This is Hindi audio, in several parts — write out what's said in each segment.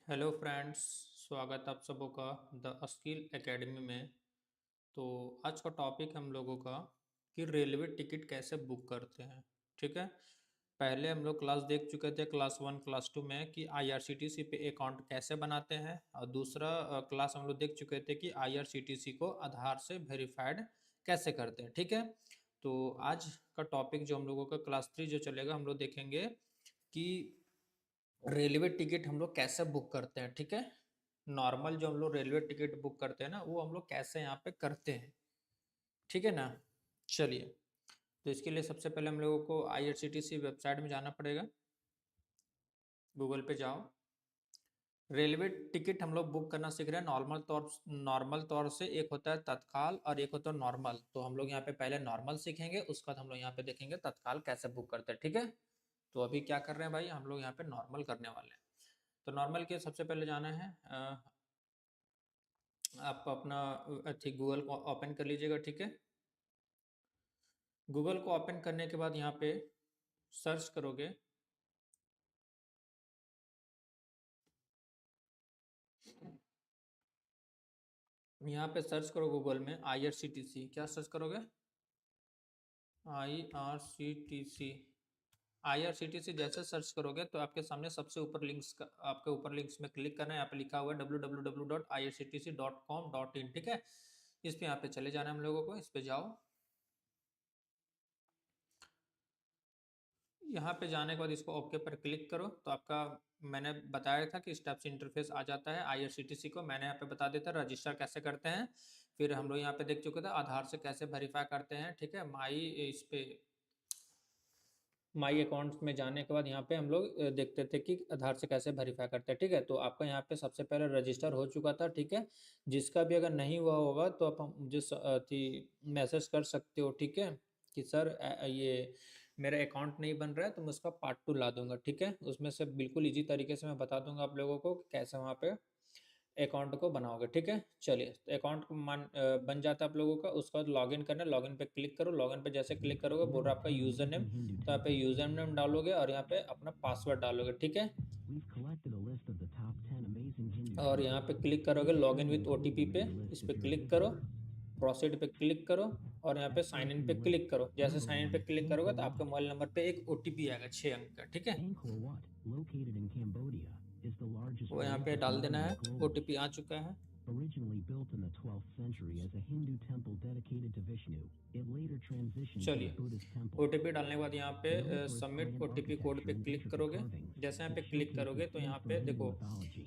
Hello friends. स्वागत आप सबों का द स्किल एकेडमी में। तो आज का टॉपिक हम लोगों का कि रेलवे टिकट कैसे बुक करते हैं। ठीक है। पहले हम लोग क्लास देख चुके थे क्लास 1 क्लास 2 में कि आईआरसीटीसी पे अकाउंट कैसे बनाते हैं, और दूसरा क्लास हम लोग देख चुके थे कि आईआरसीटीसी को आधार से वेरीफाइड कैसे करते हैं। ठीक है। तो आज का टॉपिक जो हम लोगों का क्लास 3 जो चलेगा, हम लोग देखेंगे कि रेलवे टिकट हम लोग कैसे बुक करते हैं। ठीक है। नॉर्मल जो हम लोग रेलवे टिकट बुक करते हैं ना, वो हम लोग कैसे यहाँ पे करते हैं। ठीक है ना। चलिए, तो इसके लिए सबसे पहले हम लोगों को आईआरसीटीसी वेबसाइट में जाना पड़ेगा। गूगल पे जाओ। रेलवे टिकट हम लोग बुक करना सीख रहे हैं नॉर्मल तौर से। एक होता है तत्काल और एक होता है नॉर्मल। तो हम लोग यहाँ पे पहले नॉर्मल सीखेंगे, उसके बाद हम लोग यहाँ पे देखेंगे तत्काल कैसे बुक करते हैं। ठीक है। तो अभी क्या कर रहे हैं भाई, हम लोग यहाँ पे नॉर्मल करने वाले हैं। तो नॉर्मल के सबसे पहले जाना है, आप अपना ठीक गूगल को ओपन कर लीजिएगा। ठीक है। गूगल को ओपन करने के बाद यहाँ पे सर्च करोगे। यहाँ पे सर्च करो गूगल में आईआरसीटीसी। क्या सर्च करोगे? आईआरसीटीसी। आईआरसीटीसी जैसे सर्च करोगे तो आपके सामने सबसे ऊपर लिंक्स का, आपके ऊपर लिंक्स में क्लिक करना है। यहाँ पे लिखा हुआ है www.irctc.com.in। ठीक है। इस पे यहाँ पे चले जाना है हम लोगों को। इस पे जाओ। यहाँ पे जाने के बाद इसको ओके पर क्लिक करो तो आपका, मैंने बताया था कि इस टाइप से इंटरफेस आ जाता है आईआरसीटीसी को। मैंने यहाँ पे बता देता रजिस्टर कैसे करते हैं। फिर हम लोग यहाँ पे देख चुके थे आधार से कैसे वेरीफाई करते हैं। ठीक है। इस पे माई अकाउंट में जाने के बाद यहाँ पे हम लोग देखते थे कि आधार से कैसे वेरीफाई करते हैं। ठीक है। तो आपका यहाँ पे सबसे पहले रजिस्टर हो चुका था। ठीक है। जिसका भी अगर नहीं हुआ होगा तो आप मुझे मैसेज कर सकते हो। ठीक है। कि सर ये मेरा अकाउंट नहीं बन रहा है, तो मैं उसका पार्ट 2 ला दूंगा। ठीक है। उसमें से बिल्कुल इजी तरीके से मैं बता दूंगा आप लोगों को कि कैसे वहाँ पे अकाउंट को बनाओगे। ठीक है। चलिए, तो अकाउंट बन जाता है आप लोगों का। उसके बाद लॉगिन करना है। लॉगिन पे क्लिक करो। लॉगिन पे जैसे क्लिक करोगे बोल रहा है आपका यूजर नेम, तो यहाँ पे यूजर नेम डालोगे और यहाँ पे अपना पासवर्ड डालोगे। ठीक है। और यहाँ पे क्लिक करोगे लॉगिन विथ ओटीपी पे। इस पे क्लिक करो, प्रोसीड पे क्लिक करो और यहाँ पे साइन इन पे क्लिक करो। जैसे साइन इन पे क्लिक करोगे तो आपके मोबाइल नंबर पे एक ओटीपी आएगा 6 अंक का। ठीक है। वो यहाँ पे डाल देना है। ओटीपी आ चुका है। चलिए, ओटीपी डालने के बाद यहाँ पे सबमिट ओटीपी कोड पे क्लिक करोगे। जैसे यहाँ पे क्लिक करोगे तो यहाँ पे देखो,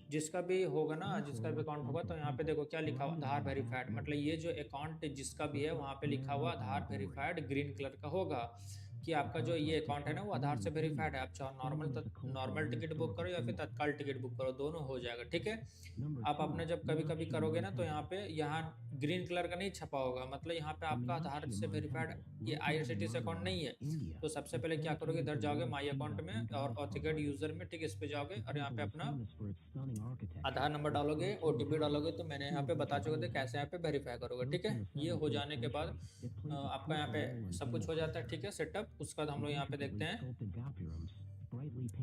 जिसका भी होगा ना, जिसका भी अकाउंट होगा, तो यहाँ पे देखो क्या लिखा हुआ, आधार वेरीफाइड। मतलब ये जो अकाउंट जिसका भी है वहाँ पे लिखा हुआ आधार वेरीफाइड ग्रीन कलर का होगा कि आपका जो ये अकाउंट है ना वो आधार से वेरीफाइड है। आप चाहे नॉर्मल टिकट बुक करो या फिर तत्काल टिकट बुक करो, दोनों हो जाएगा। ठीक है। आप अपना जब कभी कभी करोगे ना तो यहाँ ग्रीन कलर का नहीं छपा होगा, मतलब यहाँ पे आपका आधार से वेरीफाइड ये आईआरसीटीसी अकाउंट नहीं है। तो सबसे पहले क्या करोगे, इधर जाओगे माई अकाउंट में और ऑथेंटिकेट यूजर में। ठीक है। इस पे जाओगे और यहाँ पे अपना आधार नंबर डालोगे, ओटीपी डालोगे। तो मैंने यहाँ पे बता चुके थे कैसे यहाँ पे वेरीफाई करोगे। ठीक है। ये हो जाने के बाद आपका यहाँ पे सब कुछ हो जाता है। ठीक है, सेटअप। उसके बाद हम लोग यहाँ पे देखते हैं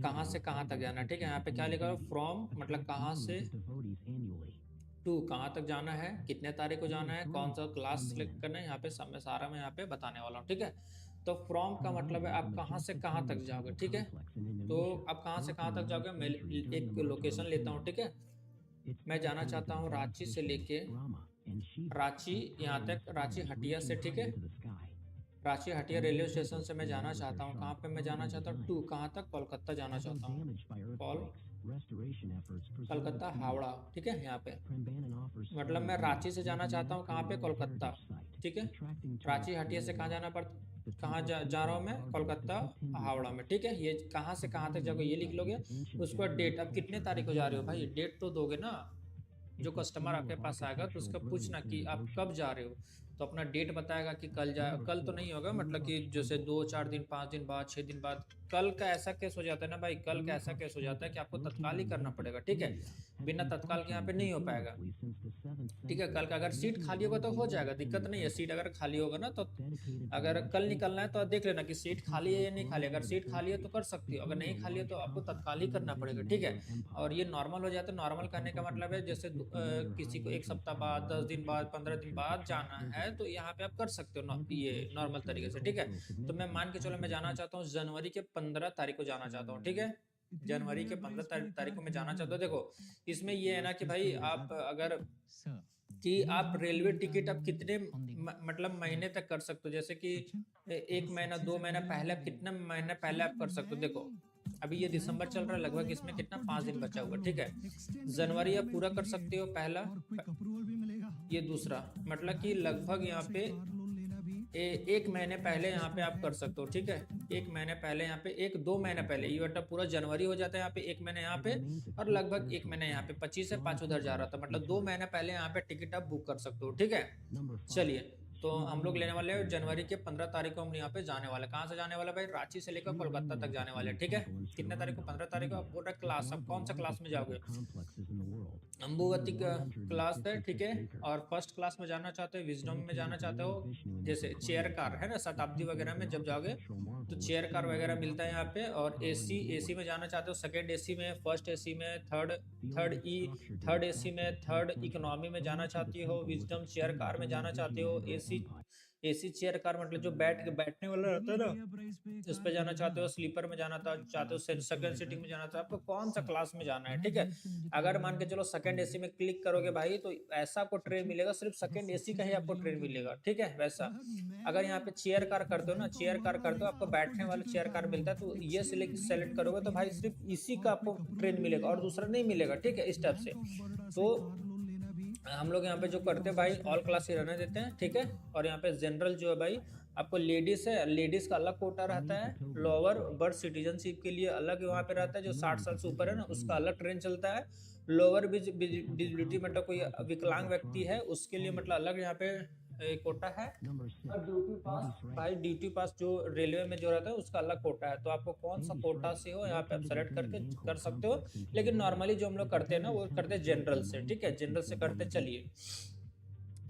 कहाँ से कहाँ तक जाना है। ठीक है। यहाँ पे क्या लिखा है, फ्रॉम मतलब कहाँ से टू कहाँ तक जाना है, कितने तारीख को जाना है, कौन सा क्लास सेलेक्ट करना है, यहाँ पे सब मैं सारा मैं यहाँ पे बताने वाला हूँ। ठीक है। तो फ्रॉम का मतलब है आप कहाँ से कहाँ तक जाओगे। ठीक है। तो आप कहाँ से कहाँ तक जाओगे, मैं एक लोकेशन लेता हूँ। ठीक है। मैं जाना चाहता हूँ रांची से लेके रांची, यहाँ तक रांची हटिया से। ठीक है। रांची हटिया रेलवे स्टेशन से मैं जाना चाहता हूँ कहाँ पे, मैं जाना चाहता हूँ टू कहाँ तक, कोलकाता जाना चाहता हूँ। कोलकाता हावड़ा। ठीक है। यहाँ पे मतलब मैं रांची से जाना चाहता हूँ कहाँ पे, कोलकाता। ठीक है। रांची हटिया से कहाँ जाना पड़ता, कहाँ जा रहा हूँ मैं, कोलकाता हावड़ा में। ठीक है। ये कहाँ से कहाँ तक जाओगे ये लिख लोगे। उसके बाद डेट, अब कितने तारीख को जा रहे हो भाई, डेट तो दोगे ना। जो कस्टमर आपके पास आएगा तो उसका पूछना कि आप कब जा रहे हो, तो अपना डेट बताएगा कि कल कल तो नहीं होगा, मतलब कि जैसे 2-4 दिन, 5 दिन बाद, 6 दिन बाद। कल का ऐसा केस हो जाता है ना भाई, कल का ऐसा केस हो जाता है कि आपको तत्काल ही करना पड़ेगा, ठीक है, बिना तत्काल के यहाँ पे नहीं हो पाएगा, ठीक है। कल का अगर सीट खाली होगा तो हो जाएगा, दिक्कत नहीं है। सीट अगर खाली होगा ना तो अगर कल निकलना है तो देख लेना कि सीट खाली है या नहीं खाली। अगर सीट खाली है तो कर सकती हो, अगर नहीं खाली है तो आपको तत्काल ही करना पड़ेगा, ठीक है। और ये नॉर्मल हो जाए तो नॉर्मल करने का मतलब है जैसे किसी को 1 सप्ताह बाद, 10 दिन बाद, 15 दिन बाद जाना है तो यहाँ पे आप कर सकते हो ये नॉर्मल तरीके से, ठीक है। तो मैं मान के चलो मैं जाना चाहता हूँ जनवरी के 15 तारीख को जाना चाहता हूँ, ठीक है। जनवरी के 15 तारीख को मैं जाना चाहता हूँ। देखो इसमें ये है ना कि भाई आप अगर कि आप रेलवे टिकट आप कितने मतलब महीने तक कर सकते हो, जैसे कि 1 महीना 2 महीना पहले, आप कितने महीने पहले आप कर सकते हो। देखो अभी ये दिसंबर चल रहा है, लगभग इसमें कितना 5 दिन बचा हुआ, ठीक है। जनवरी आप पूरा कर सकते हो पहला, ये दूसरा, मतलब कि लगभग यहाँ पे 1 महीने पहले यहाँ पे आप कर सकते हो, ठीक है। 1 महीने पहले यहाँ पे, 1-2 महीने पहले, ये मतलब पूरा जनवरी हो जाता है यहाँ पे, 1 महीने यहाँ पे, और लगभग 1 महीने यहाँ पे, 25 से 5 उधर जा रहा था, मतलब 2 महीने पहले यहाँ पे टिकट आप बुक कर सकते हो, ठीक है। चलिए तो हम लोग लेने वाले हैं जनवरी के 15 तारीख को हम यहाँ पे जाने वाले। कहाँ से जाने वाला भाई? रांची से लेकर कोलकाता तक जाने वाले, ठीक है। कितने तारीख को? 15 तारीख को। आप बोल रहे क्लास, आप कौन सा क्लास में जाओगे? अम्बुवती का क्लास है, ठीक है। और फर्स्ट क्लास में जाना चाहते हो, विजडम में जाना चाहते हो, जैसे चेयर कार है ना, शताब्दी वगैरह में जब जाओगे तो चेयर कार वगैरह मिलता है यहाँ पे। और एसी में जाना चाहते हो, सेकंड एसी में, फर्स्ट एसी में, थर्ड एसी में, थर्ड इकोनॉमी में जाना चाहती हो, विजडम चेयर कार में जाना चाहते हो, एसी चेयर कार मतलब जो बैठने वाला रहता है ना, उस पे जाना चाहते हो, स्लीपर में जाना चाहते हो, सेकंड सीटिंग में जाना चाहते हो, आपको कौन सा क्लास में जाना है, ठीक है। अगर मान के चलो सेकंड एसी में क्लिक करोगे भाई तो ऐसा आपको ट्रेन मिलेगा, सिर्फ सेकंड एसी का ही आपको ट्रेन मिलेगा, ठीक है। वैसा अगर यहाँ पे चेयर कार करते हो ना, चेयर कार करते हो, आपको बैठने वाला चेयर कार मिलता है, तो ये सेलेक्ट करोगे तो भाई सिर्फ इसी का आपको ट्रेन मिलेगा और दूसरा नहीं मिलेगा, ठीक है, इस टाइप से। तो हम लोग यहाँ पे जो करते हैं भाई, ऑल क्लास ही रहने देते हैं, ठीक है। और यहाँ पे जनरल जो है भाई, आपको लेडीज है, लेडीज का अलग कोटा रहता है, लोअर बर्थ सिटीजनशिप के लिए अलग वहाँ पे रहता है, जो 60 साल से ऊपर है ना उसका अलग ट्रेन चलता है। लोअर डिजिबिलिटी मतलब कोई विकलांग व्यक्ति है उसके लिए मतलब अलग यहाँ पे कोटा है। और ड्यूटी पास भाई, ड्यूटी पास जो रेलवे में जो रहता है उसका अलग कोटा है, तो आपको कौन सा कोटा से हो यहाँ पे आप सेलेक्ट करके कर सकते हो। लेकिन नॉर्मली जो हम लोग करते हैं ना वो करते हैं जनरल से, ठीक है, जनरल से करते। चलिए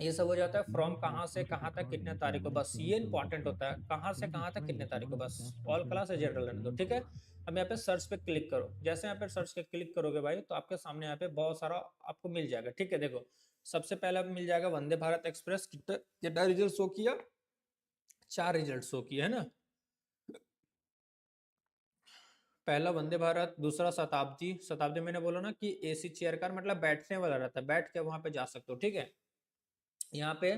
ये सब हो जाता है। फ्रॉम कहाँ से कहाँ तक कितने तारीख को, बस ये इंपॉर्टेंट होता है, कहाँ से कहाँ तक कितने तारीख को, बस ऑल क्लास है जनरल रहने दो, ठीक है। अब यहाँ पे सर्च पे क्लिक करो, जैसे यहाँ पे सर्च पे क्लिक करोगे भाई तो आपके सामने यहाँ पे बहुत सारा आपको मिल जाएगा, ठीक है। देखो सबसे पहले मिल जाएगा वंदे भारत एक्सप्रेस, कितना रिजल्ट शो किया? 4 रिजल्ट शो किया है ना। पहला वंदे भारत, दूसरा शताब्दी। शताब्दी मैंने बोला ना कि एसी चेयर कार मतलब बैठने वाला रहता है, बैठ के वहां पे जा सकते हो, ठीक है, यहाँ पे।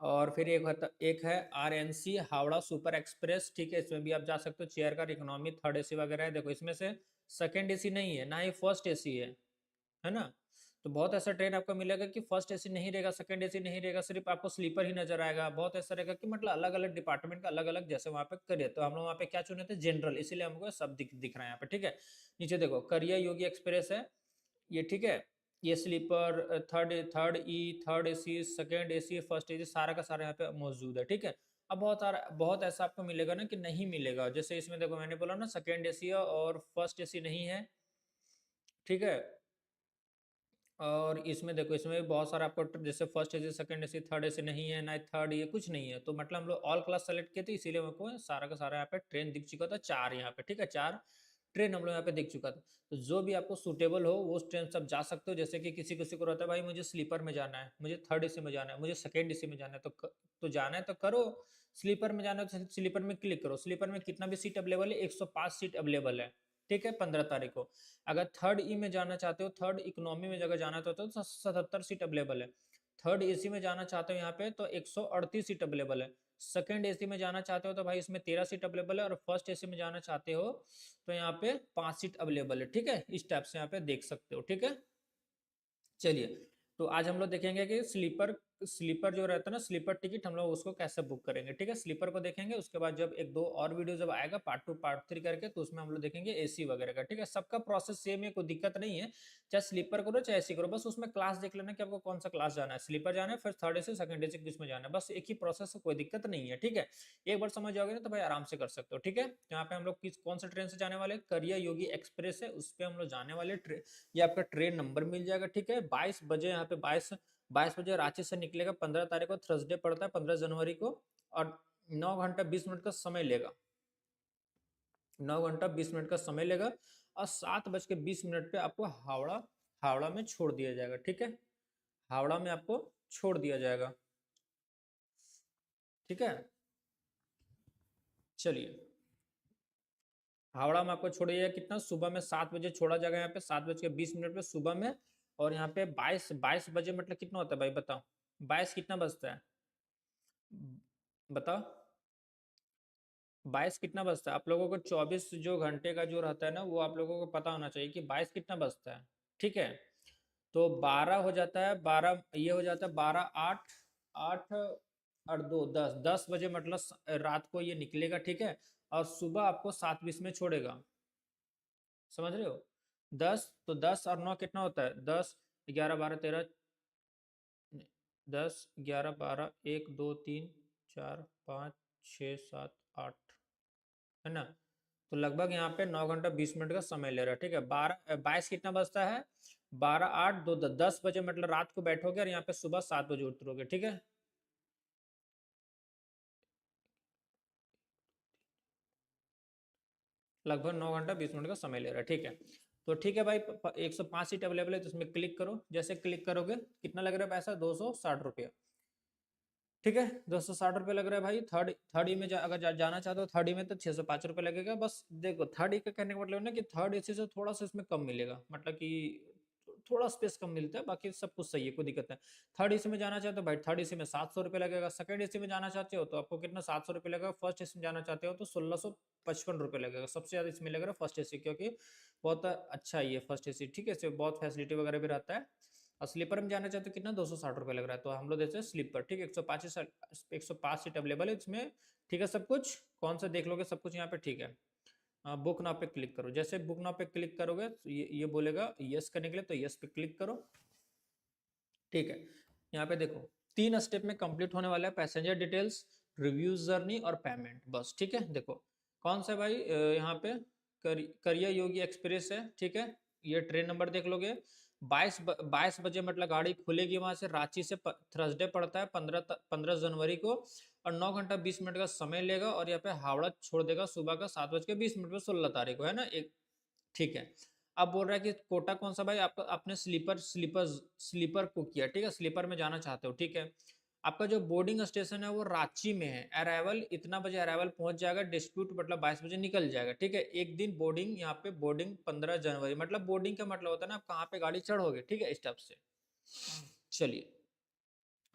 और फिर एक है आरएनसी हावड़ा सुपर एक्सप्रेस, ठीक है, इसमें भी आप जा सकते हो, chair car, economy, third AC वगैरह है। देखो इसमें से सेकंड एसी नहीं है, ना ही फर्स्ट एसी है ना। तो बहुत ऐसा ट्रेन आपको मिलेगा कि फर्स्ट एसी नहीं रहेगा, सेकंड एसी नहीं रहेगा, सिर्फ आपको स्लीपर ही नजर आएगा। बहुत ऐसा रहेगा कि मतलब अलग अलग डिपार्टमेंट का अलग अलग जैसे वहां पे करिए। तो हम लोग वहाँ पे क्या चुने थे? जनरल, इसीलिए हमको सब दिख रहा है यहाँ पे, ठीक है। नीचे देखो करिया योगी एक्सप्रेस है ये, ठीक है। ये sleeper, third AC, second AC, first AC, सारा का सारा यहाँ पे मौजूद है, ठीक है। अब बहुत ऐसा आपको मिलेगा ना कि नहीं मिलेगा, जैसे इसमें देखो मैंने बोला ना सेकंड एसी और फर्स्ट एसी नहीं है, ठीक है। और इसमें देखो इसमें भी बहुत सारा आपको जैसे first AC, second AC, third AC नहीं है, ना थर्ड, ये कुछ नहीं है। तो मतलब हम लोग ऑल क्लास सेलेक्ट किए थे, इसीलिए हमको सारा का सारा यहाँ पे ट्रेन दिख चुका था, 4 यहाँ पे, ठीक है, 4 ट्रेन हम लोग यहाँ पे दिख चुका था। तो जो भी आपको सूटेबल हो वो ट्रेन सब जा सकते हो। जैसे कि किसी किसी को रहता है भाई मुझे स्लीपर में जाना है, मुझे थर्ड एसी में जाना है, मुझे सेकंड एसी में जाना है, तो जाना है तो करो। स्लीपर में जाना है तो स्लीपर में क्लिक करो। स्लीपर में कितना भी सीट अवेलेबल है, 105 सीट अवेलेबल है, ठीक है, 15 तारीख को। अगर थर्ड ई में जाना चाहते हो, थर्ड इकोनॉमी में जगह जाना चाहते हो तो 77 सीट अवेलेबल है। थर्ड एसी में जाना चाहते हो यहाँ पे तो 138 सीट अवेलेबल है। सेकंड एसी में जाना चाहते हो तो भाई इसमें 13 सीट अवेलेबल है। और फर्स्ट एसी में जाना चाहते हो तो यहाँ पे 5 सीट अवेलेबल है, ठीक है। इस टाइप से यहाँ पे देख सकते हो, ठीक है। चलिए तो आज हम लोग देखेंगे कि स्लीपर स्लीपर जो रहता है ना, स्लीपर टिकट हम लोग उसको कैसे बुक करेंगे, ठीक है। स्लीपर को देखेंगे, उसके बाद जब एक दो और वीडियो जब आएगा पार्ट 2 पार्ट 3 करके, तो उसमें हम लोग देखेंगे एसी वगैरह का, ठीक है। सबका प्रोसेस सेम है, कोई दिक्कत नहीं है, चाहे स्लीपर करो चाहे एसी करो, बस उसमें क्लास देख लेना कि आपको कौन सा क्लास जाना है, स्लीपर जाना है, फिर थर्ड एसी सेकंड एसी किस में जाना है, बस एक ही प्रोसेस है, कोई दिक्कत नहीं है, ठीक है। एक बार समझ जाओगे ना तो भाई आराम से कर सकते हो, ठीक है। यहाँ पे हम लोग किस कौन सा ट्रेन से जाने वाले, करिया योगी एक्सप्रेस है, उस पर हम लोग जाने वाले। ये आपका ट्रेन नंबर मिल जाएगा, ठीक है। 22 बजे यहाँ पे 22 बजे रांची से निकलेगा, 15 तारीख को थर्सडे पड़ता है, 15 जनवरी को, और 9 घंटा 20 मिनट का समय लेगा, 9 घंटा 20 मिनट का समय लेगा, और 7:20 पे आपको हावड़ा हावड़ा में छोड़ दिया जाएगा, ठीक है। हावड़ा में आपको छोड़ दिया जाएगा, ठीक है। चलिए, हावड़ा में आपको छोड़ दिया जाएगा, कितना, सुबह में 7 बजे छोड़ा जाएगा, यहाँ पे 7:20 पे सुबह में। और यहाँ पे 22 बजे मतलब कितना होता है भाई बताओ, 22 कितना बजता है बताओ, 22 कितना बजता है आप लोगों को, 24 जो घंटे का जो रहता है ना, वो आप लोगों को पता होना चाहिए कि 22 कितना बजता है, ठीक है। तो 12 हो जाता है, 12 ये हो जाता है, 12 8 8 और 2 10, 10 बजे मतलब रात को ये निकलेगा, ठीक है। और सुबह आपको 7:20 में छोड़ेगा, समझ रहे हो। 10 तो 10 और 9 कितना होता है, 10 11 12 13, 10 11 12 1 2 3 4 5 6 7 8, है ना। तो लगभग यहाँ पे 9 घंटा 20 मिनट का समय ले रहा है, ठीक है। 22 कितना बजता है, 12 8 2 10 बजे मतलब रात को बैठोगे, और यहाँ पे सुबह 7 बजे उतरोगे, ठीक है। लगभग 9 घंटा 20 मिनट का समय ले रहा है, ठीक है। तो ठीक है भाई, 105 सीट अवेलेबल है, तो इसमें क्लिक करो। जैसे क्लिक करोगे कितना लग रहा है पैसा, 260 रुपया, ठीक है। 260 रुपये लग रहा है भाई। थर्ड ई में अगर जाना चाहते हो थर्ड ई में, तो 605 रुपये लगेगा। बस देखो, थर्ड ई का कहने का मतलब ना कि थर्ड एसी से थोड़ा सा इसमें कम मिलेगा, मतलब कि थोड़ा स्पेस कम मिलता है, बाकी सब कुछ सही है, कोई दिक्कत नहीं। थर्ड एसी में जाना चाहते हो भाई, थर्ड एसी में 700 रुपये लगेगा। सेकंड एसी में जाना चाहते हो तो आपको कितना, 700 रुपये लगेगा। फर्स्ट एसी में जाना चाहते हो तो 1655 रुपये लगेगा। सबसे ज्यादा इसमें लगेगा फर्स्ट एसी, क्योंकि बहुत अच्छा है ये फर्स्ट एसी, ठीक है। इसमें बहुत फैसिलिटी वगैरह भी रहता है। और स्लीपर में जाना चाहते हो कितना, 260 रुपये लग रहा है। तो हम लोग देते हैं स्लीपर, ठीक है। 105 सीट अवेलेबल है इसमें, ठीक है। सब कुछ कौन सा देख लोगे, सब कुछ यहाँ पे, ठीक है। बुक नाउ पे क्लिक करो। जैसे बुक नाउ पे क्लिक करोगे तो ये बोलेगा यस करने के लिए, तो यस पे क्लिक करो, ठीक है। यहाँ पे देखो 3 स्टेप में कंप्लीट होने वाला है, पैसेंजर डिटेल्स, रिव्यू जर्नी और पेमेंट, बस, ठीक है। देखो कौन सा भाई, यहाँ पे करिया योगी एक्सप्रेस है, ठीक है। ये ट्रेन नंबर देख लोगे, 22 बजे मतलब गाड़ी खुलेगी वहां से, रांची से थर्सडे पड़ता है 15 जनवरी को, और 9 घंटा 20 मिनट का समय लेगा, और यहाँ पे हावड़ा छोड़ देगा सुबह का 7:20 पे 16 तारीख को, है ना एक, ठीक है। अब बोल रहा है कि कोटा कौन सा भाई, आपका आपने स्लीपर को किया, ठीक है। स्लीपर में जाना चाहते हो, ठीक है। आपका जो बोर्डिंग स्टेशन है वो रांची में है। अराइवल इतना बजे अराइवल पहुंच जाएगा, डिस्प्यूट मतलब 22 बजे निकल जाएगा, ठीक है। एक दिन बोर्डिंग, यहाँ पे बोर्डिंग 15 जनवरी, मतलब बोर्डिंग का मतलब होता है ना आप कहाँ पे गाड़ी चढ़ोगे, ठीक है, स्टेप से। चलिए,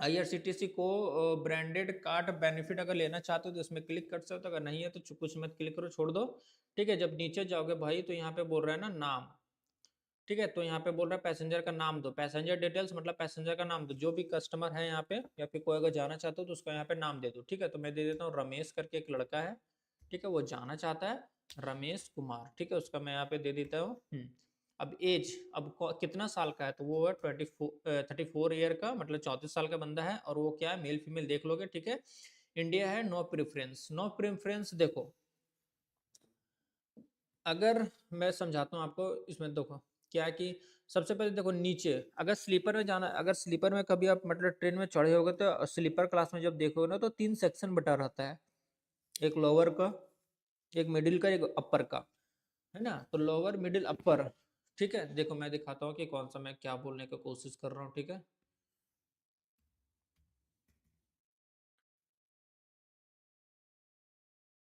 IRCTC को ब्रांडेड कार्ड बेनिफिट अगर लेना चाहते हो तो इसमें क्लिक कर सकते हो, अगर नहीं है तो कुछ मत क्लिक करो, छोड़ दो, ठीक है। जब नीचे जाओगे भाई तो यहाँ पे बोल रहा है ना नाम, ठीक है। तो यहाँ पे बोल रहा है पैसेंजर का नाम दो, पैसेंजर डिटेल्स मतलब पैसेंजर का नाम दो, जो भी कस्टमर है यहाँ पे, या फिर कोई अगर जाना चाहते हो तो उसका यहाँ पे नाम दे दो, ठीक है। तो मैं दे देता हूँ रमेश करके एक लड़का है, ठीक है, वो जाना चाहता है, रमेश कुमार, ठीक है, उसका मैं यहाँ पे दे देता हूँ। अब एज, अब कितना साल का है, तो वो है 34 ईयर का, मतलब 34 साल का बंदा है, और वो क्या है, मेल फीमेल देख लोगे, ठीक है। इंडिया है, नो प्रेफरेंस, नो प्रेफरेंस। देखो अगर मैं समझाता हूँ आपको, इसमें देखो क्या है कि सबसे पहले देखो नीचे, अगर स्लीपर में जाना, अगर स्लीपर में कभी आप मतलब ट्रेन में चढ़े होगे तो स्लीपर क्लास में जब देखोगे ना तो 3 सेक्शन बटा रहता है, एक लोअर का, एक मिडिल का, एक अपर का, है ना। तो लोअर मिडिल अपर, ठीक है। देखो मैं दिखाता हूँ कि कौन सा मैं क्या बोलने की कोशिश कर रहा हूँ, ठीक है।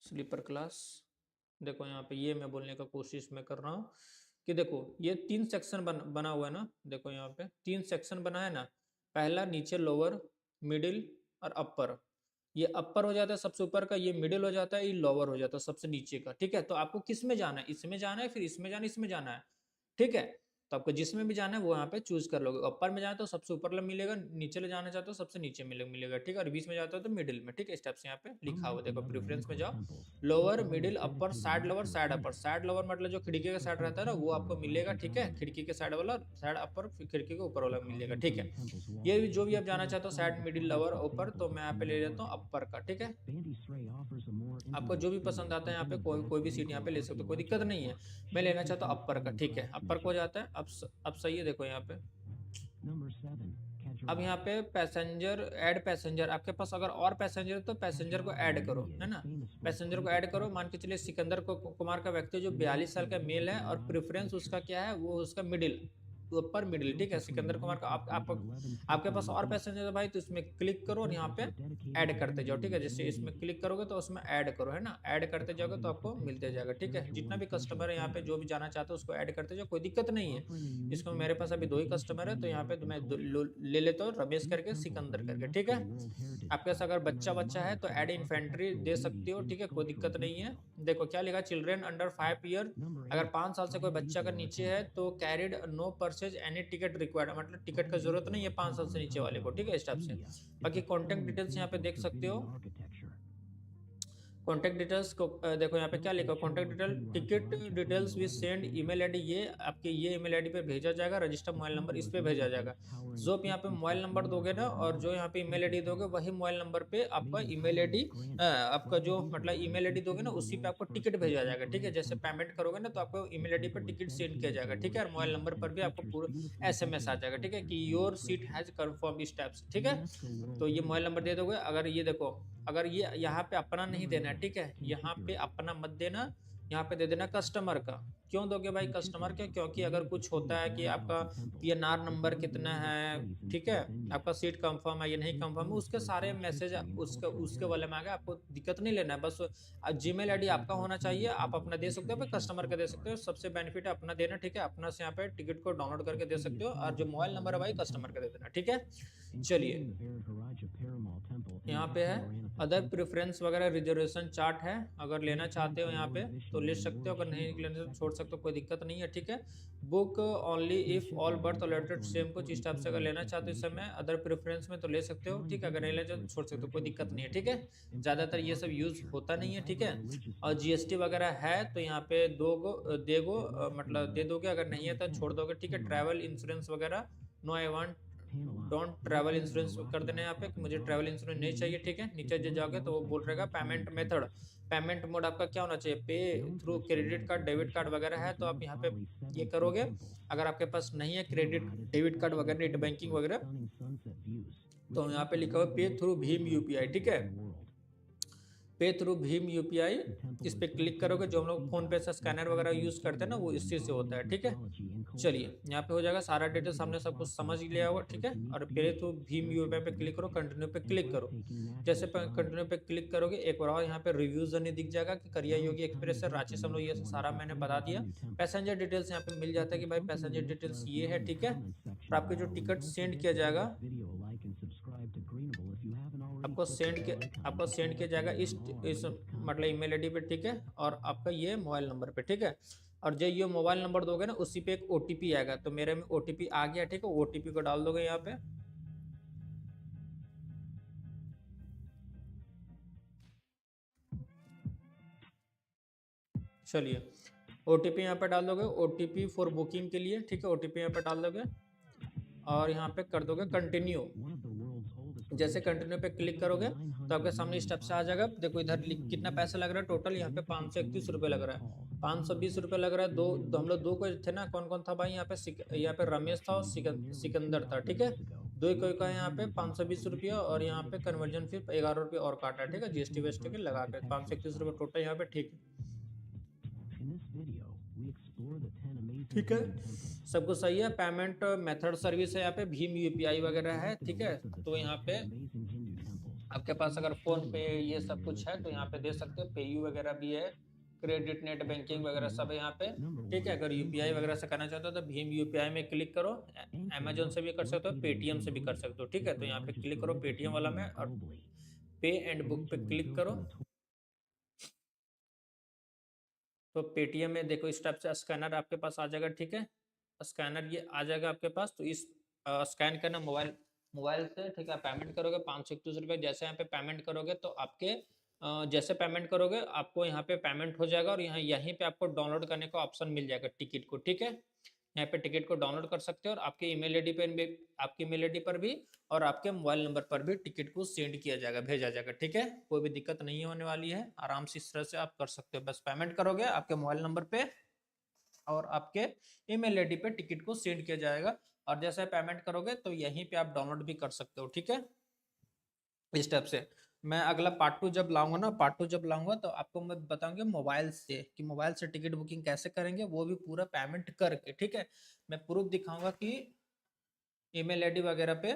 स्लीपर क्लास, देखो यहाँ पे ये मैं बोलने का कोशिश मैं कर रहा हूँ कि देखो ये 3 सेक्शन बना हुआ है ना, देखो यहाँ पे 3 सेक्शन बना है ना, पहला नीचे लोअर, मिडिल और अपर। ये अपर हो जाता है सबसे ऊपर का, ये मिडिल हो जाता है, ये लोअर हो जाता है सबसे नीचे का, ठीक है। तो आपको किस में जाना है, इसमें जाना है, फिर इसमें जाना है, इसमें जाना है, ठीक है। तो आपको जिसमें भी जाना है वो यहाँ पे चूज कर लोगे। ऊपर में जाए तो सबसे ऊपर मिलेगा, नीचे ले जाना चाहते हो सबसे नीचे मिलेगा, ठीक है, और बीच में जाते हो तो मिडिल में, ठीक है। स्टेप्स यहाँ पे लिखा हुआ देखो, प्रेफरेंस में जाओ, lower middle upper side lower side upper. Side lower मतलब जो खिड़की का साइड रहता है ना वो आपको मिलेगा, ठीक है, खिड़की के साइड वाला, साइड अपर खिड़की के ऊपर वाला मिलेगा, ठीक है। ये भी जो भी आप जाना चाहते हो साइड मिडिल लोअर ऊपर, तो मैं यहाँ पे ले लेता हूँ अपर का, ठीक है। आपको जो भी पसंद आता है यहाँ पे कोई भी सीट यहाँ पे ले सकते हो, कोई दिक्कत नहीं है। मैं लेना चाहता हूँ अपर का, ठीक है, अपर को जाता है। अब सही है, देखो यहाँ पे अब यहाँ पे पैसेंजर, ऐड पैसेंजर, आपके पास अगर और पैसेंजर तो पैसेंजर को ऐड करो, है ना, पैसेंजर को ऐड करो। मान के चलिए सिकंदर कुमार का व्यक्ति जो 42 साल का मेल है और प्रेफरेंस उसका क्या है, वो उसका मिडिल, ऊपर मिडिल, ठीक है, सिकंदर कुमार का। आपके पास और पैसेंजर है भाई, तो इसमें क्लिक करो और यहाँ पे ऐड करते जाओ, ठीक है। जैसे इसमें क्लिक करोगे तो उसमें ऐड करो, है ना, ऐड करते जाओगे तो आपको मिलते जाएगा, ठीक है। जितना भी कस्टमर है यहाँ पे जो भी जाना चाहते हो उसको ऐड करते जाओ, कोई दिक्कत नहीं है। इसमें मेरे पास अभी 2 ही कस्टमर है, तो यहाँ पे मैं ले लेता हूँ, रमेश करके सिकंदर करके, ठीक है। आपके पास अगर बच्चा है तो ऐड इन्फेंट्री दे सकती हो, ठीक है, कोई दिक्कत नहीं है। देखो क्या लिखा, चिल्ड्रेन अंडर 5 ईयर, अगर 5 साल से कोई बच्चा अगर नीचे है तो carried no purchase any ticket required, मतलब टिकट का जरूरत नहीं है 5 साल से नीचे वाले को, ठीक है, इस टाइप से। बाकी कॉन्टेक्ट डिटेल्स यहाँ पे देख सकते हो। कॉन्टैक्ट डिटेल्स को देखो यहाँ पे क्या लिखा, contact detail, ticket details with send email ID, ये आपके ये ईमेल आईडी पे भेजा जाएगा, रजिस्टर मोबाइल नंबर इस पे भेजा जाएगा। जो आप यहाँ पे मोबाइल नंबर दोगे ना और जो यहाँ पे ईमेल आईडी दोगे वही मोबाइल नंबर पे आपका ईमेल आईडी, आपका जो मतलब ईमेल आईडी दोगे ना उसी पे आपको टिकट भेजा जाएगा, ठीक है। जैसे पेमेंट करोगे ना तो आपको ईमेल आईडी पर टिकट सेंड किया जाएगा, ठीक है, और मोबाइल नंबर पर भी आपको पूरा SMS आ जाएगा, ठीक है, कि योर सीट हैज कंफर्म इस टाइप से, ठीक है। तो ये मोबाइल नंबर दे दोगे। अगर ये देखो, अगर ये यहाँ पे अपना नहीं देना है, ठीक है, यहाँ पे अपना मत देना, यहाँ पे दे देना कस्टमर का। क्यों दोगे भाई कस्टमर का, क्योंकि अगर कुछ होता है कि आपका PNR नंबर कितना है, ठीक है, आपका सीट कंफर्म है या नहीं कंफर्म है, उसके सारे मैसेज उसके वाले में आ गए, आपको दिक्कत नहीं लेना है। बस जीमेल आईडी आपका होना चाहिए, आप अपना दे सकते हो, कस्टमर का दे सकते हो, सबसे बेनिफिट है अपना देना, ठीक है। अपना से यहाँ पे टिकट को डाउनलोड करके दे सकते हो, और जो मोबाइल नंबर है भाई कस्टमर का दे देना, ठीक है। चलिए यहाँ पे है अदर प्रेफरेंस वगैरह, रिजर्वेशन चार्ट है, अगर लेना चाहते हो यहाँ पे तो ले सकते हो, अगर नहीं लेना तो छोड़ सकते हो, कोई दिक्कत नहीं है, ठीक है। Book only if all birth alerted same, कुछ इस टाइप से अगर लेना चाहते हो इस समय अदर प्रेफरेंस में तो ले सकते हो, ठीक है, अगर नहीं लेना चाहते तो छोड़ सकते हो, कोई दिक्कत नहीं है, ठीक है। ज़्यादातर ये सब यूज़ होता नहीं है, ठीक है। और GST वगैरह है तो यहाँ पे मतलब दे दोगे, अगर नहीं है तो छोड़ दोगे, ठीक है। ट्रैवल इंश्योरेंस वगैरह, no I want don't travel insurance कर देना है यहाँ पे कि मुझे ट्रैवल इंश्योरेंस नहीं चाहिए, ठीक है। नीचे जो जाओगे तो वो बोल रहेगा पेमेंट मेथड, पेमेंट मोड आपका क्या होना चाहिए, पे through credit card debit card वगैरह है तो आप यहाँ पे ये करोगे। अगर आपके पास नहीं है क्रेडिट डेबिट कार्ड वगैरह, नेट बैंकिंग वगैरह, तो यहाँ पे लिखा हुआ पे थ्रू भीम UPI, ठीक है, पे थ्रू भीम UPI, इस पे क्लिक करोगे। जो हम लोग फोन पे से स्कैनर वगैरह यूज करते हैं ना वो इसी से होता है, ठीक है। चलिए यहाँ पे हो जाएगा सारा डिटेल्स, हमने सब कुछ समझ लिया होगा, ठीक है। और पे थ्रू भीम UPI पे क्लिक करो, कंटिन्यू पे क्लिक करो। जैसे कंटिन्यू पे क्लिक करोगे एक बार और यहाँ पे रिव्यूज नहीं दिख जाएगा कि करिया योगी एक्सप्रेस से रांची से हम लोग, ये सारा मैंने बता दिया। पैसेंजर डिटेल्स यहाँ पे मिल जाता है कि भाई पैसेंजर डिटेल्स ये है, ठीक है। और आपके जो टिकट सेंड किया जाएगा, आपको सेंड किया जाएगा इस मतलब ईमेल आईडी पे, ठीक है, और आपका ये मोबाइल नंबर पे, ठीक है। और जो ये मोबाइल नंबर दोगे ना उसी पे एक OTP आएगा, तो मेरे में OTP आ गया, ठीक है, OTP को डाल दोगे यहाँ पे। चलिए OTP यहाँ पे डाल दोगे, OTP फॉर बुकिंग के लिए, ठीक है, OTP यहाँ पे डाल दोगे और यहाँ पे कर दोगे कंटिन्यू। जैसे कंटिन्यू पे क्लिक करोगे तो आपके सामने स्टेप से आ जाएगा। देखो इधर कितना पैसा लग रहा है टोटल, यहाँ पे 531 रुपये लग रहा है, 520 रुपये लग रहा है। हम लोग 2 को थे ना, कौन कौन था भाई यहाँ पे रमेश था और सिकंदर था, ठीक है। 2 कोई का यहाँ पे 520 रुपये, और यहाँ पे कन्वर्जन फी 11 रुपये और काटा, ठीक है, GST वेस्ट के लगा के 531 रुपये टोटल यहाँ पे, ठीक है, ठीक है, सब कुछ सही है। पेमेंट मेथड सर्विस है यहाँ पे, भीम UPI वगैरह है, ठीक है। तो यहाँ पे आपके पास अगर फोन पे ये सब कुछ है तो यहाँ पे दे सकते हो, पेयू वगैरह भी है, क्रेडिट नेट बैंकिंग वगैरह सब है यहाँ पे, ठीक है। अगर UPI वगैरह से करना चाहते हो तो भीम UPI में क्लिक करो, अमेजोन से भी कर सकते हो, पेटीएम से भी कर सकते हो, ठीक है। तो यहाँ पे क्लिक करो पेटीएम वाला में और पे एंड बुक पे क्लिक करो। तो पेटीएम में देखो इस टाइप से स्कैनर आपके पास आ जाएगा, ठीक है। स्कैनर ये आ जाएगा आपके पास। तो इस स्कैन करना मोबाइल से, ठीक है। पेमेंट करोगे 521 रुपये। जैसे यहाँ पे पेमेंट करोगे तो आपके जैसे पेमेंट करोगे आपको यहाँ पे पेमेंट हो जाएगा, और यहीं पे आपको डाउनलोड करने का ऑप्शन मिल जाएगा टिकट को, ठीक है। यहाँ पे टिकट को डाउनलोड कर सकते हो, और आपके ईमेल आईडी पर भी, आपकी ईमेल आईडी पर भी और आपके मोबाइल नंबर पर भी टिकट को सेंड किया जाएगा, भेजा जाएगा, ठीक है। कोई भी दिक्कत नहीं होने वाली है, आराम से इस तरह से आप कर सकते हो। बस पेमेंट करोगे आपके मोबाइल नंबर पे और आपके ईमेल आईडी पे टिकट को सेंड किया जाएगा, और जैसे पेमेंट करोगे तो यहीं पे आप डाउनलोड भी कर सकते हो, ठीक है। इस स्टेप से मैं अगला पार्ट 2 जब लाऊंगा ना, पार्ट 2 जब लाऊंगा तो आपको मैं बताऊंगा मोबाइल से, कि मोबाइल से टिकट बुकिंग कैसे करेंगे, वो भी पूरा पेमेंट करके, ठीक है। मैं प्रूफ दिखाऊंगा कि ईमेल आईडी वगैरह पे,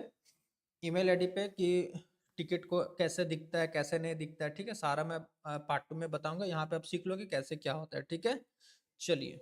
ईमेल आईडी पे कि टिकट को कैसे दिखता है, कैसे नहीं दिखता है, ठीक है। सारा मैं पार्ट 2 में बताऊंगा। यहाँ पे आप सीख लोगे कैसे क्या होता है, ठीक है। चलिए।